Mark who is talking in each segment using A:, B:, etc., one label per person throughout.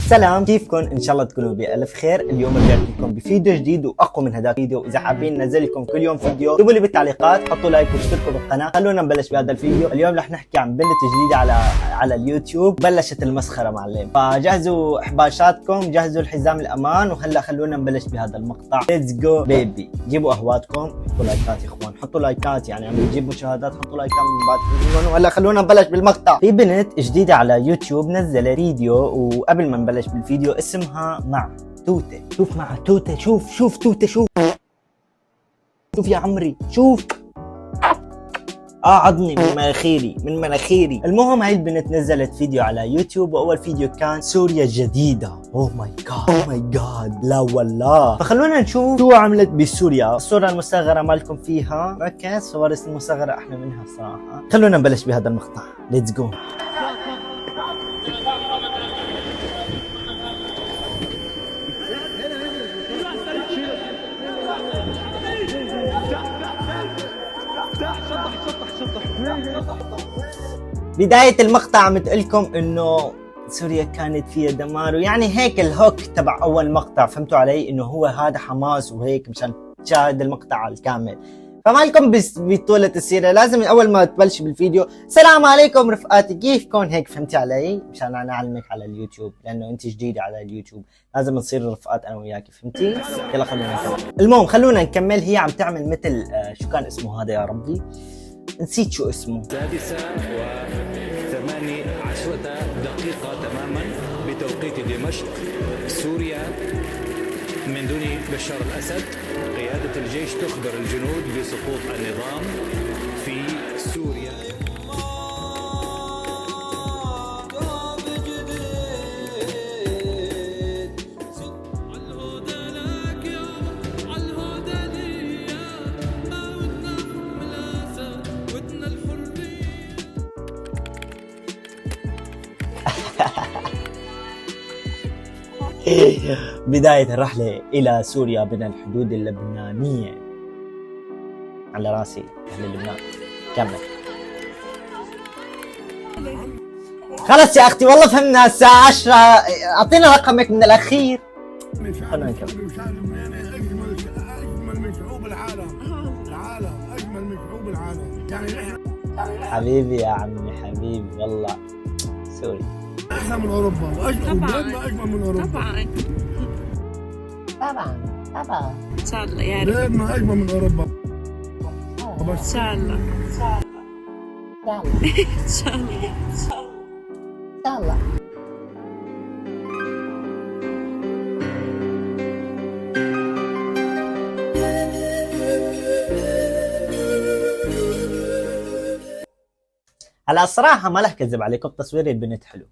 A: سلام، كيفكم؟ ان شاء الله تكونوا بألف خير. اليوم رجعت لكم بفيديو جديد واقوى من هذاك الفيديو. اذا حابين ننزل لكم كل يوم فيديو اكتبوا لي بالتعليقات، حطوا لايك واشتركوا بالقناه. خلونا نبلش بهذا الفيديو. اليوم رح نحكي عن بنت جديده على اليوتيوب. بلشت المسخره معلم، فجهزوا حباشاتكم، جهزوا الحزام الامان، وهلا خلونا نبلش بهذا المقطع. ليتس جو بيبي. جيبوا قهواتكم، حطوا لايكات يا اخوان، حطوا لايكات، يعني عم يجيب مشاهدات، حطوا لايكات من بعد. وهلا خلونا نبلش بالمقطع. في بنت جديده على يوتيوب نزلت فيديو، وقبل ما نبلش بالفيديو اسمها مع توته. شوف مع توته، شوف توته، شوف يا عمري، شوف عضني من مناخيري. المهم هاي البنت نزلت فيديو على يوتيوب، واول فيديو كان سوريا جديدة. اوه ماي جاد لا والله. فخلونا نشوف شو عملت بسوريا. الصورة المصغرة مالكم فيها، اوكي الصور المصغرة احلى منها الصراحة. خلونا نبلش بهذا المقطع. ليتس جو. بداية المقطع عم تقلكم انه سوريا كانت فيها دمار، ويعني هيك الهوك تبع اول مقطع، فهمتوا علي؟ انه هو هذا حماس وهيك مشان تشاهد المقطع الكامل. فمالكم بطولة السيرة، لازم اول ما تبلش بالفيديو السلام عليكم رفقاتي كيفكم، هيك فهمتي علي؟ مشان انا اعلمك على اليوتيوب، لانه انت جديدة على اليوتيوب، لازم نصير رفقات انا وياكي، فهمتي؟ يلا خلونا نكمل. المهم خلونا نكمل. هي عم تعمل مثل شو كان اسمه هذا يا ربي؟ نسيت شو اسمه.
B: 6:18 تماما بتوقيت دمشق سوريا، من دون بشار الأسد قيادة الجيش تخبر الجنود بسقوط النظام في سوريا.
A: بداية الرحلة إلى سوريا من الحدود اللبنانية. على راسي أهل لبنان. كمل. خلص يا أختي والله فهمنا. الساعة 10. أعطينا رقمك من الأخير. خلونا نكمل.
C: أجمل من شعوب العالم. أجمل من شعوب العالم. يعني
A: حبيبي يا عمي، حبيبي والله. سوري.
C: احنا من اوروبا، بلادنا اجمل من اوروبا.
D: طبعا
E: ان شاء الله يا رب.
C: بلادنا اجمل من اوروبا.
E: ان شاء الله ان شاء الله
D: ان شاء الله.
A: هلا الصراحة ما رح كذب عليكم، تصوير البنت حلو.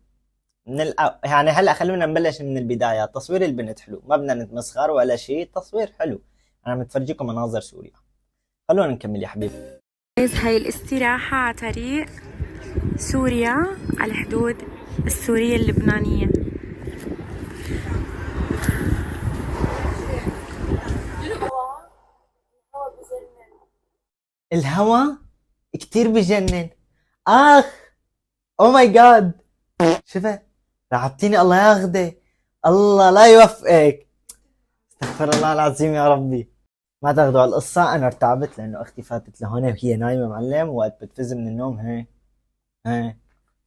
A: يعني هلا خلونا نبلش من البداية. تصوير البنت حلو، ما بدنا نتمسخر ولا شيء، تصوير حلو. انا متفرجيكم مناظر سوريا. خلونا نكمل يا حبيبي.
E: هاي الاستراحة على طريق سوريا، على الحدود السورية اللبنانية.
A: الهوا كتير بجنن. او ماي جاد، شفت؟ رعبتيني، الله ياخذك، الله لا يوفقك. استغفر الله العظيم يا ربي. ما تاخذوا على القصة، انا ارتعبت لانه اختي فاتت لهون وهي نايمة معلم، وقت بتفز من النوم هي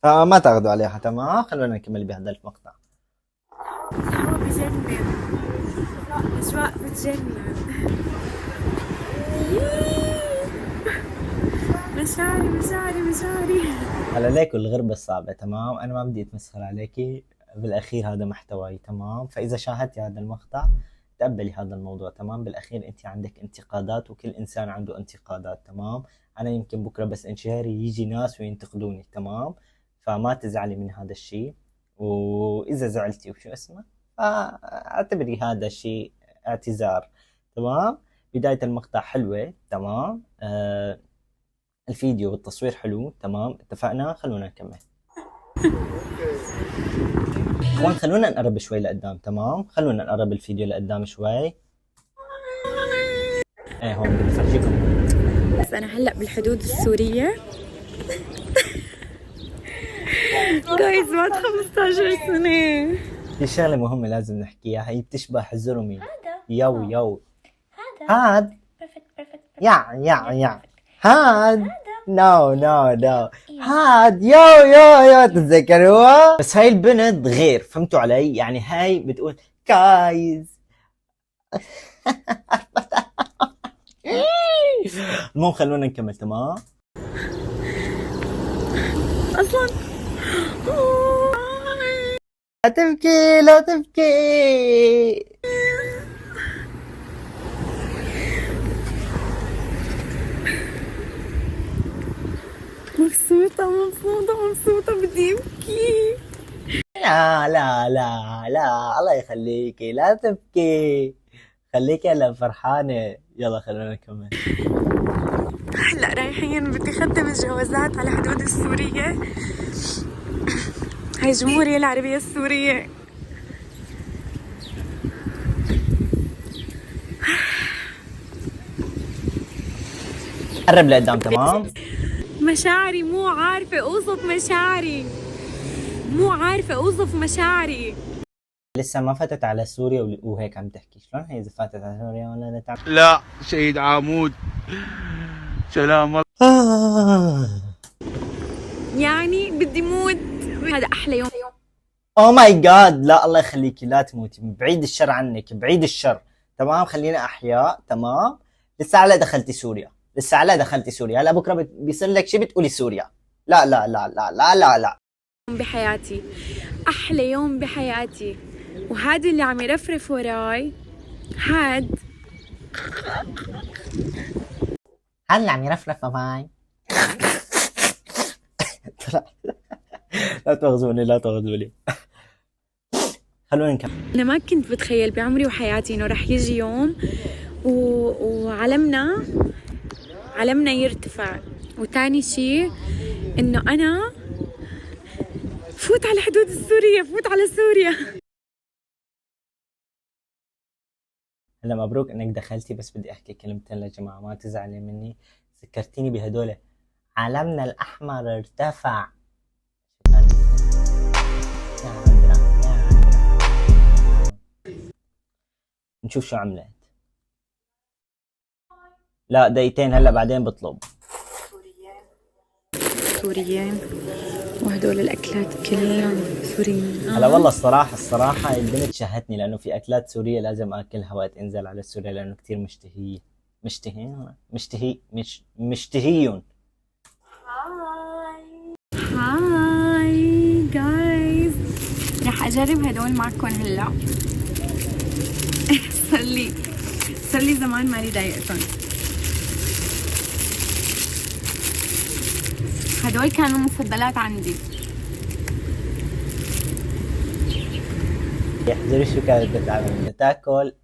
A: فما تاخذوا عليها. تمام، خلونا نكمل بهذا المقطع.
E: الهوا بجنن، اجواء بتجنن. مشاعري.
A: هلا ليك الغربة الصعبة. تمام، انا ما بدي اتمسخر عليكي، بالاخير هذا محتواي. تمام، فاذا شاهدتي هذا المقطع تقبلي هذا الموضوع. تمام، بالاخير انت عندك انتقادات، وكل انسان عنده انتقادات. تمام، انا يمكن بكره بس انشهري يجي ناس وينتقدوني. تمام، فما تزعلي من هذا الشيء، واذا زعلتي وشو اسمه فاعتبري هذا الشيء اعتذار. تمام، بداية المقطع حلوة. تمام، الفيديو والتصوير حلو. تمام، اتفقنا. خلونا نكمل. اخوان خلونا نقرب شوي لقدام. تمام، خلونا نقرب الفيديو لقدام شوي. هون بدي افرجيكم.
E: بس انا هلا بالحدود السورية. جايز بعد 15 سنة
A: في شغلة مهمة لازم نحكيها، هي بتشبه الزرمي.
D: هذا
A: يو
D: هذا
A: هاد
D: بيرفكت
A: يا هاد نو هاد يو تتذكروها؟ بس هاي البنت غير، فهمتوا علي؟ يعني هاي بتقول كايز. المهم خلونا نكمل. تمام
E: اصلا
A: لا تبكي لا تبكي.
E: مبسوطة بدي ابكي.
A: لا الله يخليكي لا تبكي، خليكي هلا فرحانة. يلا خلونا نكمل.
E: هلا رايحين بدي اختم الجوازات على حدود السورية. هاي الجمهورية العربية السورية.
A: قرب لقدام. تمام
E: مشاعري مو عارفة اوصف مشاعري، مو عارفة اوصف مشاعري.
A: لسه ما فتت على سوريا وهيك عم تحكي. شلون هي اذا فاتت على سوريا ولا نتعب؟
F: لا شهيد عمود سلام
E: يعني بدي موت. هذا احلى يوم.
A: اوه ماي جاد، لا الله يخليكي لا تموتي، بعيد الشر عنك، بعيد الشر. تمام خلينا احياء. تمام لسه على دخلتي سوريا، لسه على دخلتي سوريا. هلا بكره بيصير لك شيء بتقولي سوريا. لا
E: بحياتي، احلى يوم بحياتي. وهذا اللي عم يرفرف وراي، هاد
A: هلا عم يرفرف معي. لا تغزوني. خلونا نكمل.
E: انا ما كنت بتخيل بعمري وحياتي انه رح يجي يوم علمنا يرتفع. وتاني شيء انه انا فوت على حدود السورية، فوت على سوريا.
A: هلا مبروك انك دخلتي، بس بدي احكي كلمتين لجماعة ما تزعلي مني. ذكرتيني بهدول علمنا الاحمر ارتفع. نشوف شو عملت. لا دقيقتين هلا بعدين بطلب.
E: سوريين وهدول الاكلات كلهم سوريين.
A: هلا والله الصراحة البنت شهتني، لانه في اكلات سورية لازم اكلها وقت انزل على سوريا، لانه كتير مشتهيون.
E: هاي جايز، رح اجرب هدول معكم هلا. صار لي زمان مالي ضايقتهم. هدول كانوا مفضلات عندي.
A: يحضروا شو كانت بتعمل، بدها تاكل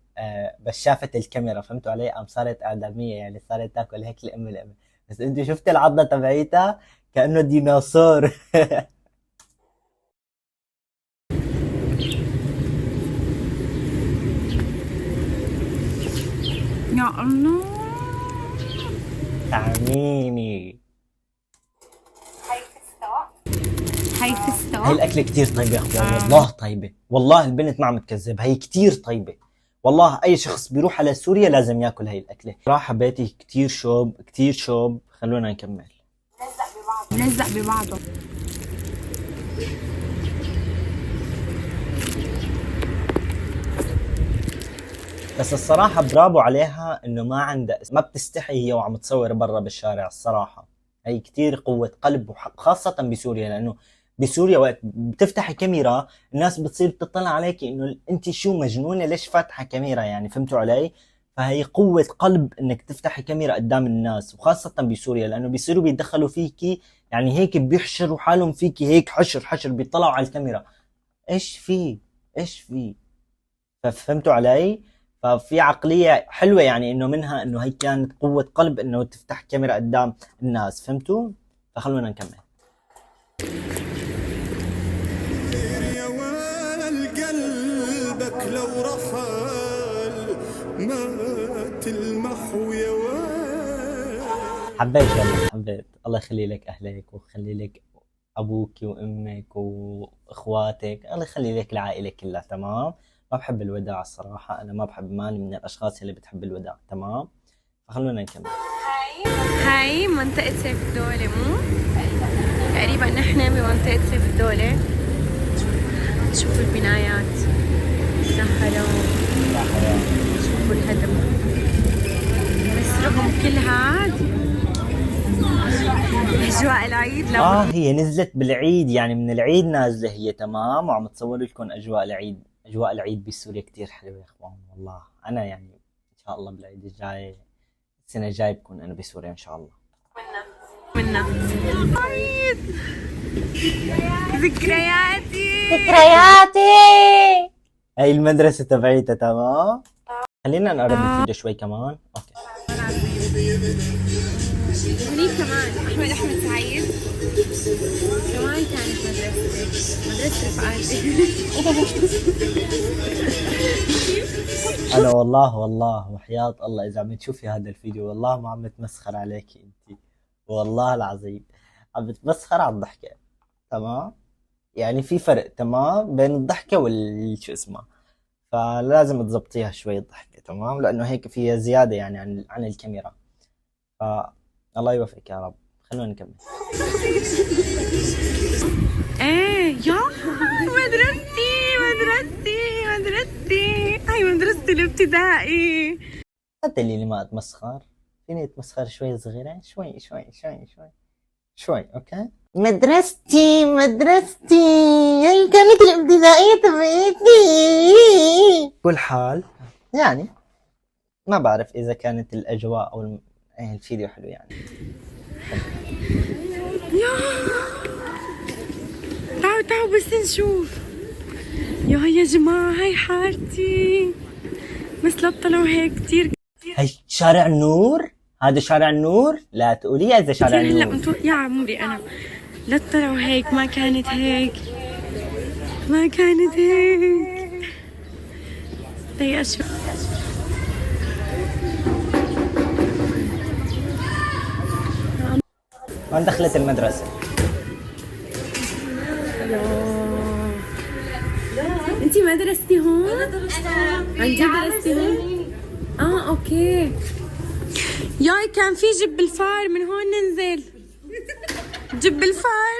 A: بس شافت الكاميرا، فهمتوا علي؟ قام صارت آدمية، يعني صارت تاكل هيك الأم. بس انتوا شفت العضة تبعيتها كأنه ديناصور.
E: يا الله
A: تعميني.
E: هاي فستق.
A: هاي الأكلة كتير طيبة يا أخوان، والله طيبة، والله البنت ما عم تكذب، هي كتير طيبة. والله أي شخص بيروح على سوريا لازم ياكل هاي الأكلة. راحة بيتي كتير شوب. خلونا نكمل.
E: ملزق ببعضه.
A: بس الصراحة برافو عليها انه ما عندها، ما بتستحي هي وعم تصور برا بالشارع. الصراحة هي كتير قوة قلب، خاصة بسوريا، لانه بسوريا وقت بتفتحي كاميرا الناس بتصير تطلع عليك انه انت شو مجنونة ليش فاتحة كاميرا، يعني فهمتوا علي؟ فهي قوة قلب انك تفتحي كاميرا قدام الناس، وخاصة بسوريا لانه بيصيروا بيدخلوا فيكي، يعني هيك بيحشروا حالهم فيكي، هيك حشر بيطلعوا على الكاميرا ايش في. ففهمتوا علي؟ ففي عقلية حلوة يعني انه منها انه هي كانت قوة قلب انه تفتح كاميرا قدام الناس، فهمتوا؟ فخلونا نكمل.
G: يا ويل قلبك لو رحل ما تلمح يا ويل.
A: حبيت والله حبيت، الله يخلي لك اهلك ويخلي لك ابوك وامك واخواتك، الله يخلي لك العائله كلها. تمام. ما بحب الوداع الصراحه، انا ما بحب، ماني من الاشخاص اللي بتحب الوداع. تمام. فخلونا نكمل.
E: هاي منطقة سيف الدولة، مو؟ تقريبا نحن بمنطقة سيف الدولة. شوفوا البنايات، يا حرام، شوفوا الهدم، بس رغم كل هاد أجواء العيد
A: هي نزلت بالعيد، يعني من العيد نازله هي. تمام. وعم تصور لكم اجواء العيد. اجواء العيد بسوريا كتير حلوه يا اخوان والله. انا يعني ان شاء الله بالعيد الجاي، السنه الجاي بكون انا بسوريا ان شاء الله.
E: منا عيد، ذكرياتي.
A: هاي المدرسه تبعيتها. تمام. خلينا نقرب الفيديو شوي كمان. اوكي.
E: هنيك كمان أحمد سعيد كمان كانت مدرسة رفقاتي.
A: انا والله وحياة الله اذا عم تشوفي هذا الفيديو والله ما عم بتمسخر عليكي انت، والله العظيم عم بتمسخر على الضحكة. تمام. يعني في فرق تمام بين الضحكة شو اسمه، فلازم تزبطيها شوي الضحكة. تمام. لانه هيك فيها زيادة يعني عن الكاميرا. الله يوفقك يا رب. خلونا نكمل.
E: ايه يا مدرستي هاي مدرستي الابتدائي.
A: حتى اللي ما اتمسخر فيني اتمسخر شوي صغيرة، شوي. اوكي. مدرستي هي كانت الابتدائية تبعتي. كل حال يعني ما بعرف اذا كانت الاجواء او الفيديو حلو يعني.
E: تعالوا بس نشوف. يا جماعة هاي حارتي، بس لا تطلعوا هيك كتير.
A: هاي شارع النور، هذا شارع النور. لا تقولي هذا شارع النور.
E: هلا انتو يا عمري انا لا تطلعوا هيك، ما كانت هيك. هي اشوف
A: وين دخلت المدرسة؟
E: انتي ما درستي هون؟ عن جد درستي هون؟ اوكي. ياي كان في جب الفار، من هون ننزل. جب الفار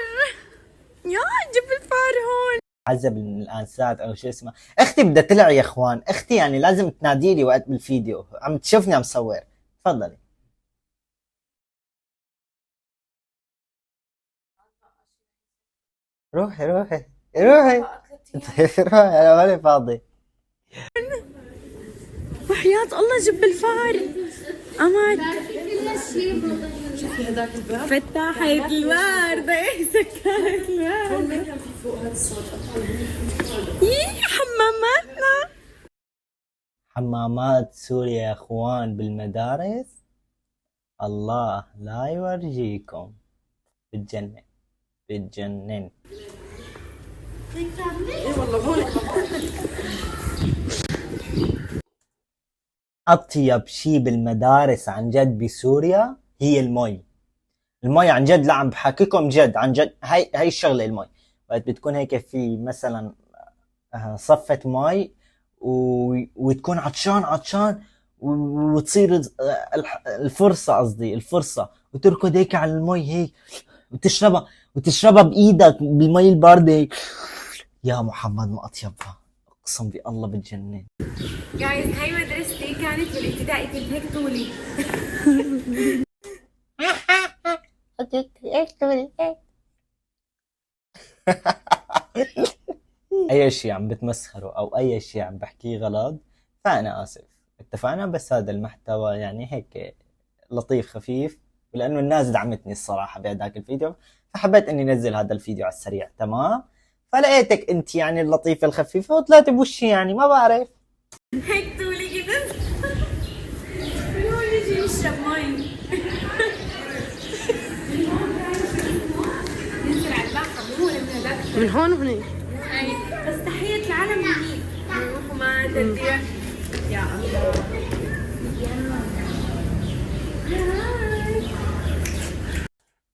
E: هون.
A: عزب الانسات او شو اسمه. اختي بدها تلع يا اخوان، اختي يعني لازم تنادي لي وقت بالفيديو، عم تشوفني عم صور. تفضلي. روحي انا ماني فاضي.
E: وحياة الله جب الفار. أمان فتحت الوردة، سكرت الوردة. حماماتنا،
A: حمامات سوريا يا اخوان بالمدارس، الله لا يورجيكم. بتجنن. اطيب شيء بالمدارس عن جد بسوريا هي المي عن جد. لا عم بحكيكم جد عن جد. هاي الشغله المي. وقت بتكون هيك في مثلا صفة مي وتكون عطشان وتصير الفرصة وتركض هيك على المي هيك وتشربها بايدك بالمي الباردة هيك. يا محمد ما اطيبها، اقسم بالله بتجنن.
E: جايز هاي مدرستي كانت بالابتدائي، كنت هيك طولي.
A: اي شيء عم بتمسخروا او اي شيء عم بحكيه غلط فانا اسف. اتفقنا. بس هذا المحتوى يعني هيك لطيف خفيف، ولانه الناس دعمتني الصراحه بهداك الفيديو فحبيت اني انزل هذا الفيديو على السريع. تمام. فلقيتك انت يعني اللطيفه الخفيفه وطلعت بوشي، يعني ما بعرف
E: هيك طولي كده. هون يجي يشرب مي. ننزل على البحر مو من هذاك، من هون وهنيك. بس تحية العالم هنيك. نروح وما تدير. يا الله.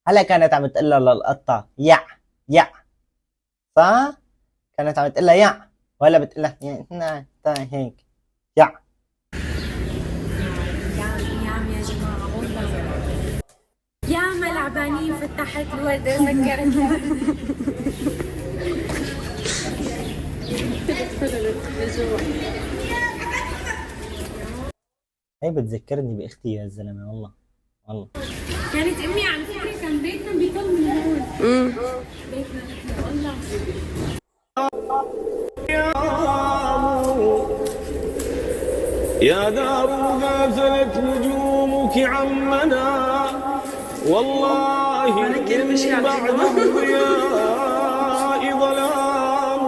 A: هلا كانت عم تقول لها للقطه يع يا صح؟ كانت عم تقول لها يا ولا بتقول لها هيك يا.
E: يا جماعة والله يا ملعبانين فتحت الوردة ذكرت
A: هي بتذكرني باختي يا زلمه والله والله.
E: كانت امي على فكرة كان بيتنا بيطل من هون. بيتنا نحن والله.
G: يا دار غازلت نجومك عمنا والله من بعد الضياء ظلام.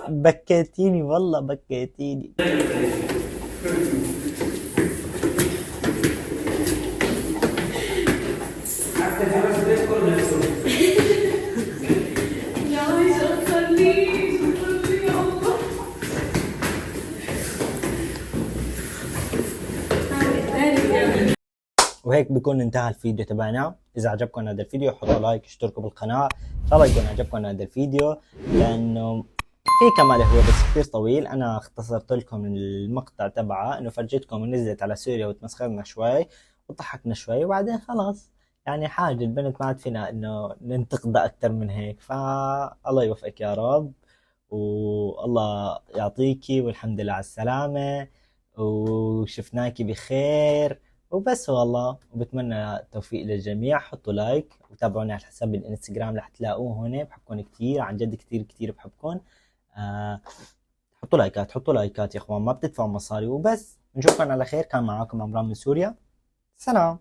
A: بكيتيني والله بكيتيني. وهيك بيكون انتهى الفيديو تبعنا. اذا عجبكم هذا الفيديو حطوا لايك، اشتركوا بالقناه. ان شاء الله يكون عجبكم هذا الفيديو لانه في كمال هو بس كثير طويل. انا اختصرت لكم المقطع تبعه انه فرجيتكم نزلت على سوريا وتمسخرنا شوي وضحكنا شوي وبعدين خلاص يعني حاجه البنت ما عاد فينا انه ننتقدها اكثر من هيك. فالله يوفقك يا رب والله يعطيكي والحمد لله على السلامه وشفناكي بخير وبس والله. وبتمنى التوفيق للجميع. حطوا لايك وتابعوني على حساب الانستغرام رح تلاقوه هون. بحبكم كتير عن جد كتير كتير بحبكم. حطوا لايكات يا اخوان ما بتدفعوا مصاري وبس. نشوفكم على خير. كان معاكم عمران من سوريا. سلام.